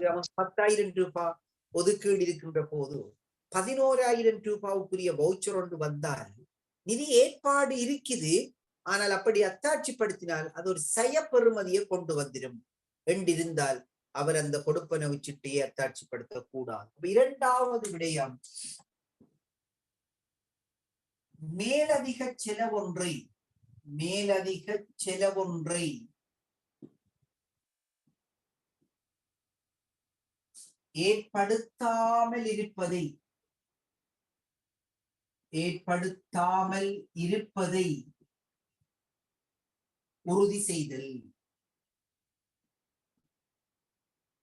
10,000 ரூபாய் ஒதுக்கீடு இருக்கின்ற போது 11,000 ரூபாவுக்குரிய வவுச்சர் ஒன்று வந்தால் நிதி ஏற்பாடு இருக்குது, ஆனால் அப்படி அத்தாட்சிப்படுத்தினால் அது ஒரு பெறுமதியை கொண்டு வந்துடும் என்றிருந்தால் அவர் அந்த கொடுப்பனவு சீட்டையை அத்தாட்சிப்படுத்த கூடாது. இரண்டாவது விடயம், மேலதிக செலவொன்றை ஏற்படுத்தாமல் இருப்பதை உறுதி செய்தல்.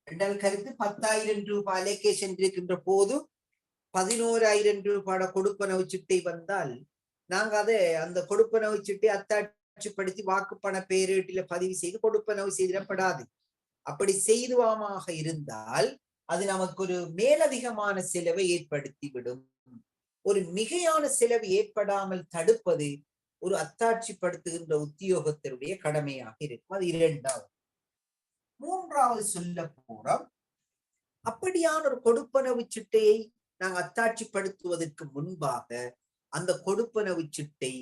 இரண்டாவது கருத்து, 10,000 ரூபாய் அலோகேஷன் இருக்கின்ற போது 11,000 ரூபாய் கொடுப்பனவு சீட்டை வந்தால் நாங்க அந்த கொடுப்பனவு சீட்டை அத்தாட்சிப்படுத்தி வாக்குப்பண பேரீட்டில பதிவு செய்து கொடுப்பனவு செய்திடப்படாது. அப்படி செய்துவாமாக இருந்தால் அது நமக்கு ஒரு மேலதிகமான செலவை ஏற்படுத்திவிடும். ஒரு மிகையான செலவு ஏற்படாமல் தடுப்பது ஒரு அத்தாட்சிப்படுத்துகின்ற உத்தியோகத்தருடைய கடமையாக இருக்கும். அது இரண்டாவது. மூன்றாவது சொல்ல போறோம், அப்படியான ஒரு கொடுப்பனவு சீட்டையை நாங்கள் அத்தாட்சிப்படுத்துவதற்கு முன்பாக அந்த கொடுப்பனவு சீட்டை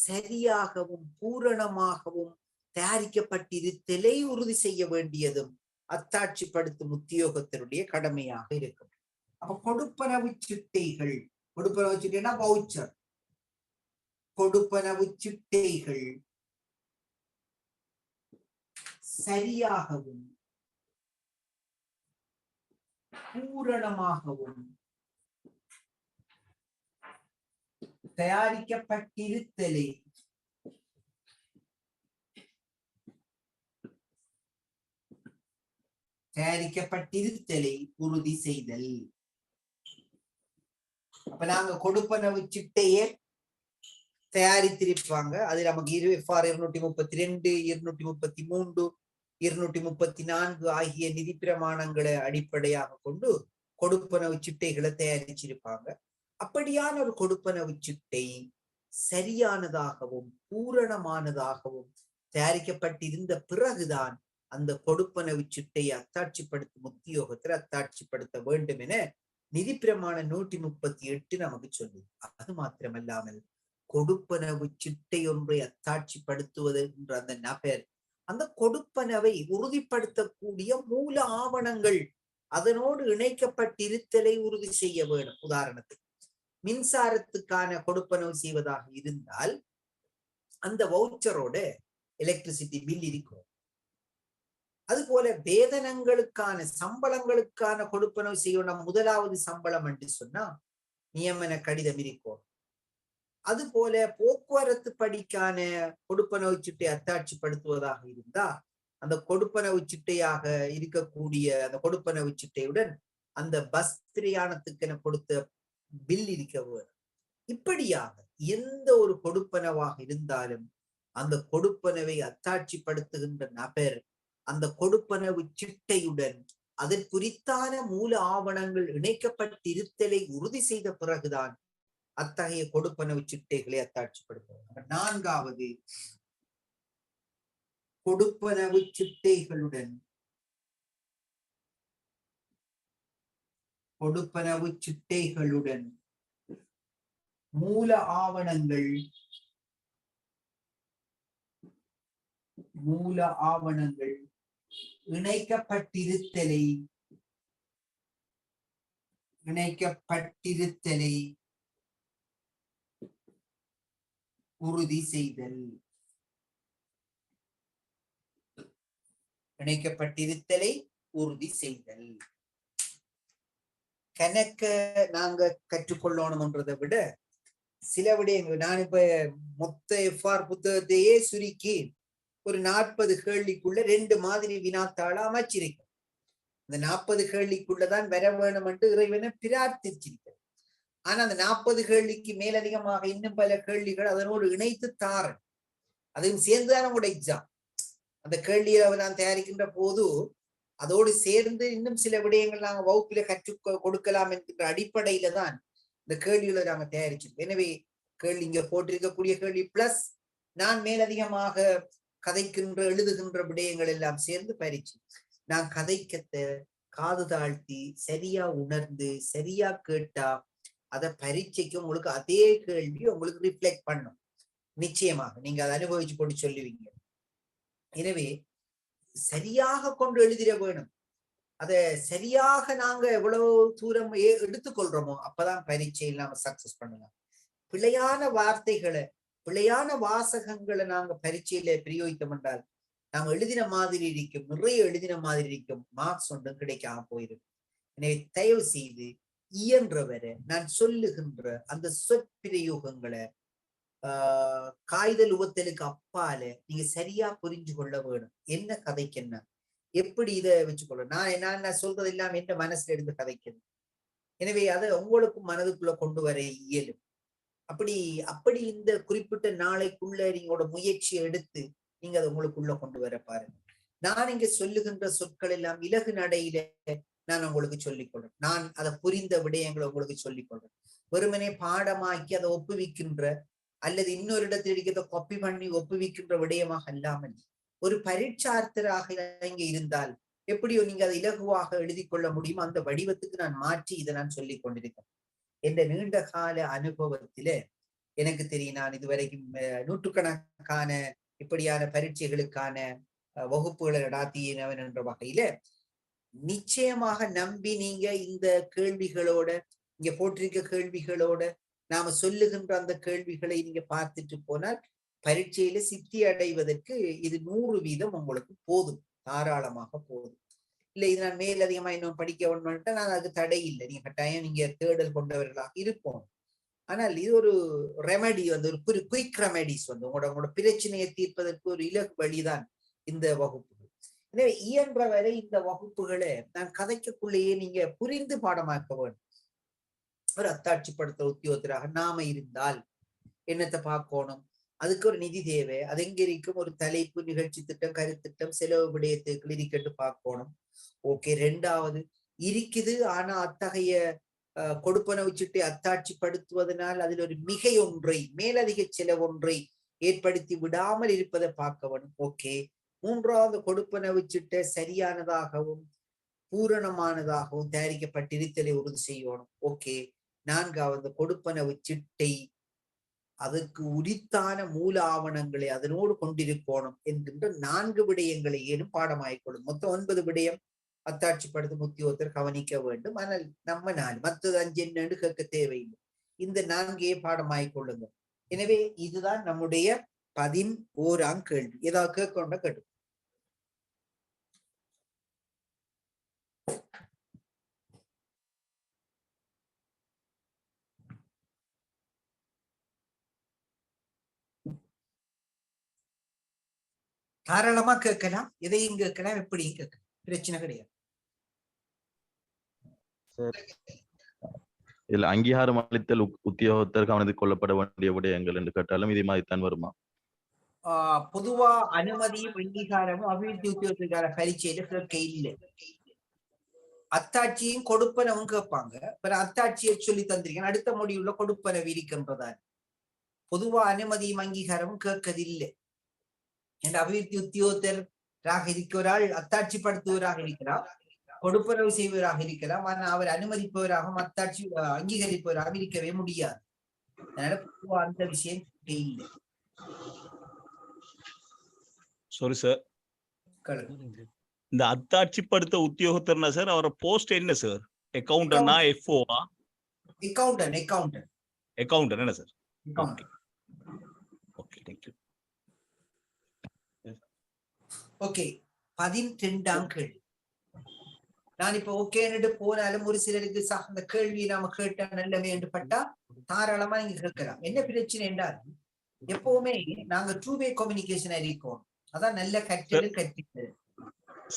சரியாகவும் பூரணமாகவும் தயாரிக்கப்பட்டிருத்தலை உறுதி செய்ய வேண்டியதும் அத்தாட்சிப்படுத்தும் உத்தியோகத்தினுடைய கடமையாக இருக்கும். அப்ப கொடுப்பனவு சீட்டைகள், கொடுப்பனவு சீட்டைனா வவுச்சர், கொடுப்பனவு சீட்டைகள் சரியாகவும் பூரணமாகவும் தயாரிக்கப்பட்டிருத்தலை உறுதி செய்தல். அப்ப நாங்க கொடுப்பனவு சீட்டையே தயாரித்திருப்பாங்க. அது நமக்கு 232, 233, 234 ஆகிய நிதி பிரமாணங்களை அடிப்படையாக கொண்டு கொடுப்பனவு சீட்டைகளை தயாரிச்சிருப்பாங்க. அப்படியான ஒரு கொடுப்பனவு சீட்டை சரியானதாகவும் பூரணமானதாகவும் தயாரிக்கப்பட்டிருந்த பிறகுதான் அந்த கொடுப்பனவு சீட்டை அத்தாட்சிப்படுத்தும் உத்தியோகத்தில் அத்தாட்சிப்படுத்த வேண்டும் என நிதி பிரமாண 138 நமக்கு சொல்லுது. அது மாத்திரமல்லாமல் கொடுப்பனவு சீட்டை ஒன்றை அத்தாட்சிப்படுத்துவது என்ற அந்த நபர் அந்த கொடுப்பனவை உறுதிப்படுத்தக்கூடிய மூல ஆவணங்கள் அதனோடு இணைக்கப்பட்டிருத்தலை உறுதி செய்ய வேண்டும். உதாரணத்துக்கு மின்சாரத்துக்கான கொடுப்பனவு செய்வதாக இருந்தால் அந்த வவுச்சரோட எலக்ட்ரிசிட்டி பில் இருக்கும். அதுபோல வேதனங்களுக்கான சம்பளங்களுக்கான கொடுப்பனவு செய்யணும். முதலாவது சம்பளம் என்று சொன்னா நியமன கடிதம் இருக்கும். அதுபோல போக்குவரத்து படிக்கான கொடுப்பனவு சீட்டை அத்தாட்சிப்படுத்துவதாக இருந்தா அந்த கொடுப்பனவு சீட்டையாக இருக்கக்கூடிய அந்த கொடுப்பனவு சீட்டையுடன் அந்த பஸ் பிரயாணத்துக்கு கொடுத்த பில் இருக்க வேண்டும். இப்படியாக எந்த ஒரு கொடுப்பனவாக இருந்தாலும் அந்த கொடுப்பனவை அத்தாட்சிப்படுத்துகின்ற நபர் அந்த கொடுப்பனவு சீட்டையுடன் அதற்குறித்தான மூல ஆவணங்கள் இணைக்கப்பட்டிருத்தலை உறுதி செய்த பிறகுதான் அத்தகைய கொடுப்பனவு சீட்டைகளை அத்தாட்சிப்படுத்துவாங்க. நான்காவது, கொடுப்பனவு சீட்டைகளுடன் மூல ஆவணங்கள் இணைக்கப்பட்டிருத்தலை உறுதி செய்தல். கணக்க நாங்க கற்றுக்கொள்ளணும்ன்றதை விட சில விடயங்கள், நான் இப்ப மொத்த எஃப்ஆர் புத்தகத்தையே சுருக்கி ஒரு 40 கேள்விக்குள்ள 2 மாதிரி வினாத்தாள அமைச்சிருக்கேன். அந்த 40 கேள்விக்குள்ளதான் வர வேணும் என்று இறைவனை பிரார்த்திச்சிருக்கேன். ஆனா அந்த 40 கேள்விக்கு மேலதிகமாக இன்னும் பல கேள்விகள் அதனோடு இணைத்து தாரன். அதையும் சேர்ந்துதான் நம்மளோட எக்ஸாம். அந்த கேள்வியை நான் தயாரிக்கின்ற போது அதோடு சேர்ந்து இன்னும் சில விடயங்கள் நாங்கள் வகுப்பில கற்றுக் கொடுக்கலாம் என்கின்ற அடிப்படையில தான் இந்த கேள்விகளை நாங்க தயாரிச்சிருக்கோம். எனவே கேள்வி இங்க போட்டிருக்கக்கூடிய கேள்வி பிளஸ் நான் மேலதிகமாக கதைக்கின்ற எழுதுகின்ற விடயங்கள் எல்லாம் சேர்ந்து பயிற்சி. நான் கதைக்கத்தை காது தாழ்த்தி சரியா உணர்ந்து சரியா கேட்டா அதை பரீட்சைக்கு உங்களுக்கு அதே கேள்வி உங்களுக்கு ரிஃப்ளெக்ட் பண்ணும். நிச்சயமாக நீங்க அதை அனுபவிச்சு கொண்டு சொல்லுவீங்க. எனவே சரியாக கொண்டு எழுதிட வேணும். அத சரியாக நாங்க எவ்வளவு தூரம் எடுத்துக்கொள்றோமோ அப்பதான் பரீட்சையில் நாம சக்சஸ் பண்ணலாம். பிழையான வார்த்தைகளை பிழையான வாசகங்களை நாங்க பரீட்சையில பிரயோகித்தோம் என்றால் நாம எழுதின மாதிரி இருக்கும், நிறைய எழுதின மாதிரி இருக்கும், மார்க்ஸ் ஒன்றும் கிடைக்காம போயிடும். எனவே தயவு செய்து இயன்றவரை நான் சொல்லுகின்ற அந்த சொற்பிரயோகங்களை காய்தல் உவத்தலுக்கு அப்பால நீங்க சரியா புரிஞ்சு கொள்ள வேணும். என்ன கதைக்கு என்ன, எப்படி இதை வச்சுக்கொள்ள நான் சொல்றது இல்லாம என்ற மனசுல இருந்து கதைக்கணும். எனவே அதை உங்களுக்கும் மனதுக்குள்ள கொண்டு வர இயலும். அப்படி இந்த குறிப்பிட்ட நாளைக்குள்ள நீங்களோட முயற்சியை எடுத்து நீங்க அதை உங்களுக்குள்ள கொண்டு வர பாருங்க. நான் இங்க சொல்லுகின்ற சொற்கள் எல்லாம் இலகு நடையில நான் உங்களுக்கு சொல்லிக் கொள்றேன். நான் அதை புரிந்த விடயங்களை உங்களுக்கு சொல்லிக் கொள்றேன். வெறுமனே பாடமாக்கி அதை ஒப்புவிக்கின்ற அல்லது இன்னொரு இடத்தில் இருக்கிறத காப்பி பண்ணி ஒப்புவிக்கின்ற விடயமாக அல்லாமல் ஒரு பரீட்சார்த்தராக இங்க இருந்தால் எப்படியோ நீங்க அதை இலகுவாக எழுதி கொள்ள முடியுமோ அந்த வடிவத்துக்கு நான் மாற்றி இதை நான் சொல்லிக் கொண்டிருக்கேன். என்ற நீண்ட கால அனுபவத்தில எனக்கு தெரியும். நான் இதுவரைக்கும் நூற்றுக்கணக்கான இப்படியான பரீட்சைகளுக்கான வகுப்புகளை நடாத்தினவன் என்ற வகையில நிச்சயமாக நம்பி நீங்க இந்த கேள்விகளோட இங்க போட்டிருக்க கேள்விகளோட நாம சொல்லுகின்ற அந்த கேள்விகளை நீங்க பார்த்துட்டு போனால் பரீட்சையில சித்தி அடைவதற்கு இது 100% உங்களுக்கு போதும், தாராளமாக போதும். இல்ல இது நான் மேல் அதிகமா இன்னும் படிக்க வேணும்ட்டா நான் அதுக்கு தடை இல்லை. நீங்க கட்டாயம் நீங்க தேடல் கொண்டவர்களாக இருப்போம். ஆனால் இது ஒரு ரெமெடி ஒரு குயிக் ரெமெடிஸ் உங்களோட பிரச்சனையை தீர்ப்பதற்கு ஒரு இலகு வழிதான் இந்த வகுப்புகள். எனவே இயன்ற வரை இந்த வகுப்புகளை நான் கதைக்குள்ளேயே நீங்க புரிந்து பாடமாக்க வேண்டும். ஒரு அத்தாட்சிப்படுத்த உத்தியோகத்தராக நாம இருந்தால் என்னத்தை பார்க்கணும், அதுக்கு ஒரு நிதி தேவை, அது எங்க இருக்கும், ஒரு தலைப்பு, நிகழ்ச்சி திட்டம், கருத்திட்டம், செலவு விடயத்துக்கள் இருக்கட்டு பார்க்கணும். ஓகே. 2வது இருக்குது, ஆனா அத்தகைய கொடுப்பனவு சீட்டை அத்தாட்சிப்படுத்துவதனால் அதில் ஒரு மிகை ஒன்றை, மேலதிக செலவொன்றை ஏற்படுத்தி விடாமல் இருப்பதை பார்க்க வேணும். ஓகே. 3வது கொடுப்பனவு சீட்டை சரியானதாகவும் பூரணமானதாகவும் தயாரிக்கப்பட்டிருத்தலை உறுதி செய்யணும். ஓகே. 4வது கொடுப்பனவு சீட்டை அதற்கு உரித்தான மூல ஆவணங்களை அதனோடு கொண்டிருக்கணும் என்கின்ற 4 விடயங்களை ஏனும் பாடமாய்க்கொள்ளும். மொத்தம் 9 விடயம் அத்தாட்சிப்படுத்தும் உத்தியோகத்தர் கவனிக்க வேண்டும். ஆனால் நம்ம 4 மற்றது 5 என்னன்னு கேட்க தேவையில்லை. இந்த 4 பாடமாய்க்கொள்ளுங்க. எனவே இதுதான் நம்முடைய 11ஆம் கேள்வி. ஏதாவது கேட்கணும்னா கேட்டு. தாராளமா கேட்கலாம், எதையும் கேட்கலாம், எப்படியும் கேட்கலாம், பிரச்சனை கிடையாது. இதுல அங்கீகாரம் அளித்தல் உத்தியோகத்தர் கவனத்தில் கொள்ளப்பட வேண்டிய விடயங்கள் என்று கேட்டாலும் இதே மாதிரித்தான் வருமா? பொதுவா அனுமதியும் அங்கீகாரமும் அபிவிருத்தி உத்தியோகத்துக்கான பரீட்சையில கேட்க இல்லை. அத்தாட்சியும் கொடுப்பனவும் கேட்பாங்க. அத்தாட்சியை சொல்லி தந்திருக்கேன், அடுத்த முடிவுல கொடுப்பனவு இருக்கின்றதா. பொதுவா அனுமதியும் அங்கீகாரமும் கேட்கதில்லை. என்ற அபிவிருத்தி உத்தியோகத்தராக இருக்கிறாள், அத்தாட்சிப்படுத்துவராக இருக்கிறார், கொடுப்பனவு செய்வராக இருக்கலாம். ஆனால் அவர் அனுமதிப்பவராகவும் அத்தாட்சி அங்கீகரிப்பவராக இருக்கவே முடியாது. அதனால பொதுவா அந்த விஷயம் இல்லை. சாரி சார், இந்த அத்தாட்சிப்படுத்த உத்தியோகத்தர்னா சார் அவரோட போஸ்ட் என்ன சார்? அக்கவுண்டன்ட்னா எஃப்ஓவா? அக்கவுண்டன்ட் என்ன sir? Okay, thank you. Okay. 12ஆம் கேள்வி. நான் இப்ப ஓகேன்னு போனாலும் ஒரு சிலருக்கு அந்த கேள்வி நாம கேட்டா நல்லவே என்று பட்டா தாராளமா நீங்க கேட்கலாம். என்ன பிரச்சனை என்றால் எப்பவுமே நாங்க டூ வே கம்யூனிகேஷன் இருக்கோம். அதான் நல்ல கற்றல் கற்பித்தல்.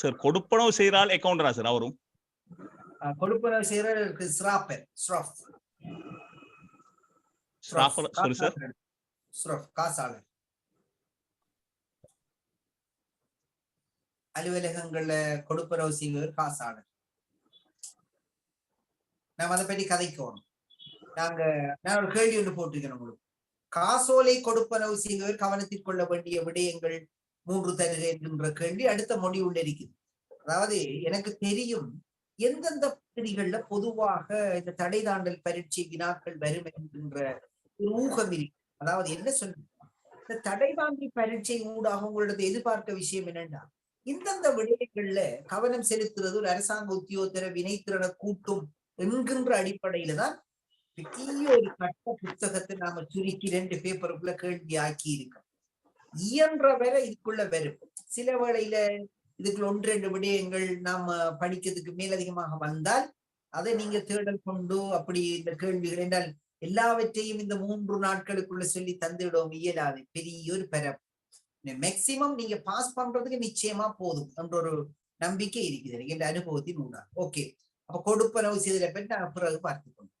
சார் கொடுப்பனவு செய்யறால் அக்கவுண்டரா சார் அவரும்? கொடுப்பனவு செய்யறவருக்கு காசாளர். அலுவலகங்கள்ல கொடுப்பனவு செய்வர் காசாளர். நாம் அதை பற்றி கதைக்கணும். நான் ஒரு கேள்வி ஒன்று போட்டிருக்கேன் உங்களுக்கு. காசோலை கொடுப்பனவு செய்வர் கவனத்தில் கொள்ள வேண்டிய விடயங்கள் 3 தருக என்கின்ற கேள்வி அடுத்த முடிவுள்ள இருக்குது. அதாவது எனக்கு தெரியும் எந்தெந்த பகுதிகளில் பொதுவாக இந்த தடை தாண்டல் பரீட்சை வினாக்கள் வரும் என்கின்ற ஒரு ஊகம் இருக்கு. அதாவது என்ன சொல்லுங்க, இந்த தடை தாண்டி பரீட்சை ஊடாக உங்களோட எதிர்பார்க்க விஷயம் என்னன்னா, இந்தந்த விடயங்கள்ல கவனம் செலுத்துறது ஒரு அரசாங்க உத்தியோகத்தர வினைத்திறனை கூட்டும் என்கின்ற அடிப்படையில தான் பெரிய ஒரு கட்ட புத்தகத்தை நாம சுருக்கி 2 பேப்பருக்குள்ள கேள்வி ஆக்கி இருக்கோம். இயன்ற வரை இதுக்குள்ள வரும். சில வேளையில இதுக்குள்ள 1-2 விடயங்கள் நாம படிக்கிறதுக்கு மேலதிகமாக வந்தால் அதை நீங்க தேடல் கொண்டு அப்படி இந்த கேள்விகள் என்றால் எல்லாவற்றையும் இந்த 3 நாட்களுக்குள்ள சொல்லி தந்துவிடவும் இயலாது. பெரிய ஒரு பரப்பு. மேக்சிமம் நீங்க பாஸ் பண்றதுக்கு நிச்சயமா போதும் என்ற ஒரு நம்பிக்கை இருக்குது என்ற அனுபவத்தின் ஊடாக. ஓகே, அப்ப கொடுப்பனவு செய்தலை பற்றி நாங்கள் பிறகு பார்த்துக்கொண்டோம்.